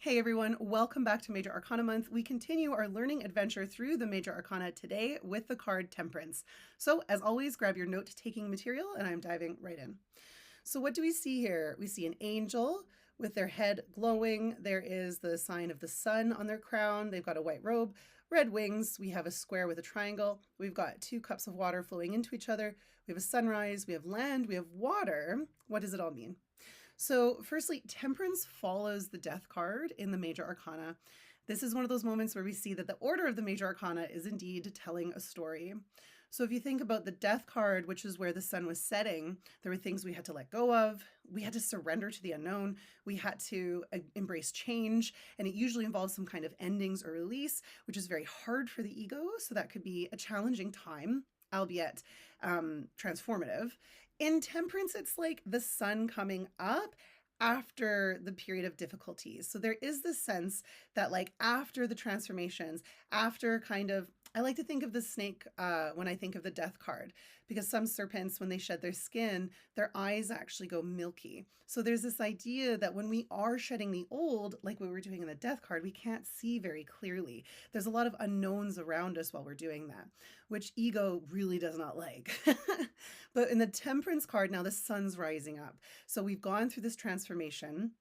Hey everyone, welcome back to Major Arcana Month. We continue our learning adventure through the Major Arcana today with the card Temperance. So, as always, grab your note taking material and I'm diving right in. So, what do we see here? We see an angel with their head glowing. There is the sign of the sun on their crown. They've got a white robe, red wings. We have a square with a triangle. We've got 2 cups of water flowing into each other. We have a sunrise, we have land, we have water. What does it all mean? So, firstly, Temperance follows the Death card in the Major Arcana. This is one of those moments where we see that the order of the Major Arcana is indeed telling a story. So, if you think about the Death card, which is where the sun was setting, there were things we had to let go of. We had to surrender to the unknown. We had to embrace change. And it usually involves some kind of endings or release, which is very hard for the ego. So, that could be a challenging time, albeit transformative. In Temperance, it's like the sun coming up after the period of difficulties. So there is this sense that, like, after the transformations, after kind of, I like to think of the snake when I think of the Death card, because some serpents, when they shed their skin, their eyes actually go milky. So there's this idea that when we are shedding the old, like we were doing in the Death card, we can't see very clearly. There's a lot of unknowns around us while we're doing that, which ego really does not like. But in the Temperance card, now the sun's rising up. So we've gone through this transformation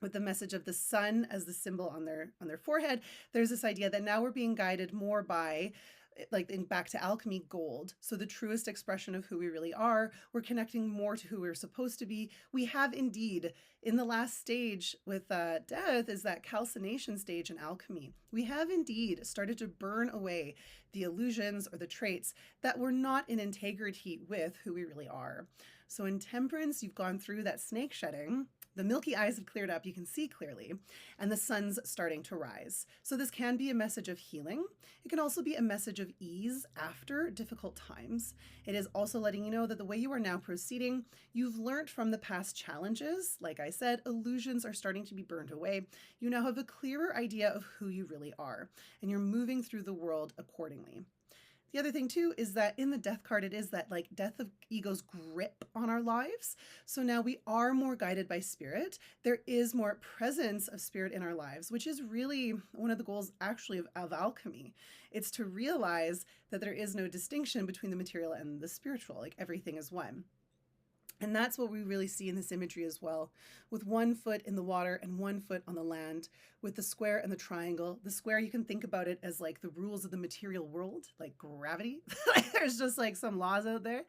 with the message of the sun as the symbol on their forehead. There's this idea that now we're being guided more by, like, in back to alchemy, gold. So the truest expression of who we really are. We're connecting more to who we're supposed to be. We have indeed, in the last stage with death, is that calcination stage in alchemy. We have indeed started to burn away the illusions or the traits that were not in integrity with who we really are. So in Temperance, you've gone through that snake shedding. The milky eyes have cleared up, you can see clearly, and the sun's starting to rise. So this can be a message of healing. It can also be a message of ease after difficult times. It is also letting you know that the way you are now proceeding, you've learned from the past challenges. Like I said, illusions are starting to be burned away. You now have a clearer idea of who you really are, and you're moving through the world accordingly. The other thing too is that in the Death card, it is that, like, death of ego's grip on our lives. So now we are more guided by spirit. There is more presence of spirit in our lives, which is really one of the goals actually of alchemy. It's to realize that there is no distinction between the material and the spiritual, like everything is one. And that's what we really see in this imagery as well, with 1 foot in the water and 1 foot on the land, with the square and the triangle. The square, you can think about it as like the rules of the material world, like gravity. There's just like some laws out there.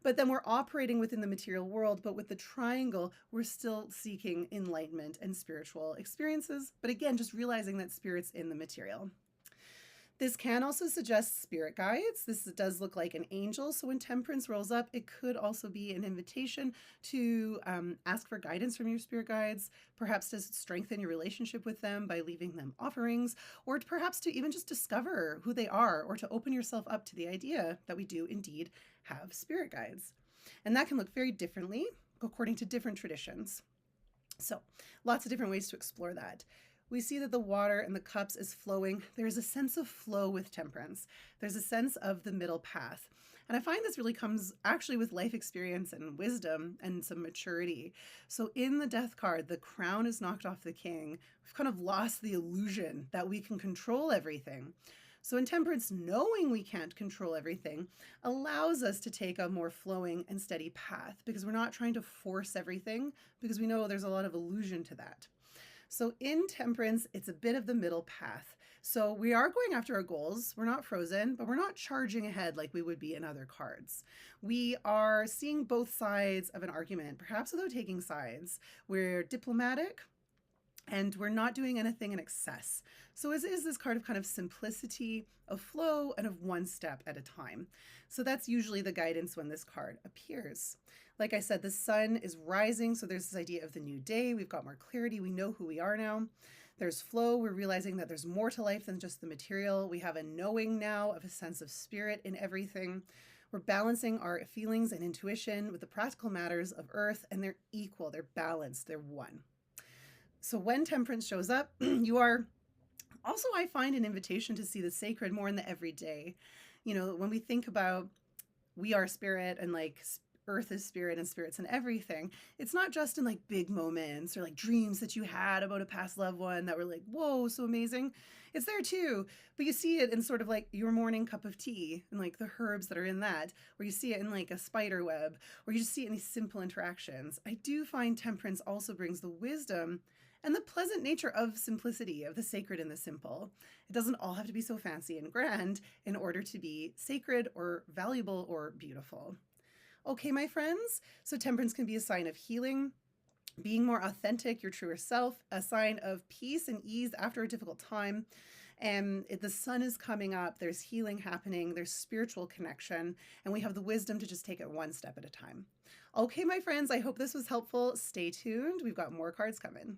But then we're operating within the material world, but with the triangle, we're still seeking enlightenment and spiritual experiences. But again, just realizing that spirit's in the material. This can also suggest spirit guides. This does look like an angel. So when Temperance rolls up, it could also be an invitation to ask for guidance from your spirit guides, perhaps to strengthen your relationship with them by leaving them offerings, or perhaps to even just discover who they are, or to open yourself up to the idea that we do indeed have spirit guides. And that can look very differently according to different traditions. So lots of different ways to explore that. We see that the water in the cups is flowing. There's a sense of flow with Temperance. There's a sense of the middle path. And I find this really comes actually with life experience and wisdom and some maturity. So in the Death card, the crown is knocked off the king. We've kind of lost the illusion that we can control everything. So in Temperance, knowing we can't control everything allows us to take a more flowing and steady path, because we're not trying to force everything, because we know there's a lot of illusion to that. So in Temperance, it's a bit of the middle path. So we are going after our goals. We're not frozen, but we're not charging ahead like we would be in other cards. We are seeing both sides of an argument, perhaps without taking sides. We're diplomatic, and we're not doing anything in excess. So it is this card of kind of simplicity, of flow, and of one step at a time. So that's usually the guidance when this card appears. Like I said, the sun is rising, so there's this idea of the new day. We've got more clarity. We know who we are now. There's flow. We're realizing that there's more to life than just the material. We have a knowing now of a sense of spirit in everything. We're balancing our feelings and intuition with the practical matters of earth, and they're equal. They're balanced. They're one. So when Temperance shows up, you are also, I find, an invitation to see the sacred more in the everyday. You know, when we think about we are spirit and, like, earth is spirit and spirit's in everything. It's not just in like big moments or like dreams that you had about a past loved one that were like, whoa, so amazing. It's there too, but you see it in sort of like your morning cup of tea and like the herbs that are in that, or you see it in like a spider web, or you just see it in these simple interactions. I do find temperance also brings the wisdom and the pleasant nature of simplicity, of the sacred and the simple. It doesn't all have to be so fancy and grand in order to be sacred or valuable or beautiful. Okay, my friends, so temperance can be a sign of healing, being more authentic, your truer self, a sign of peace and ease after a difficult time. And the sun is coming up, there's healing happening, there's spiritual connection, and we have the wisdom to just take it one step at a time. Okay, my friends, I hope this was helpful. Stay tuned. We've got more cards coming.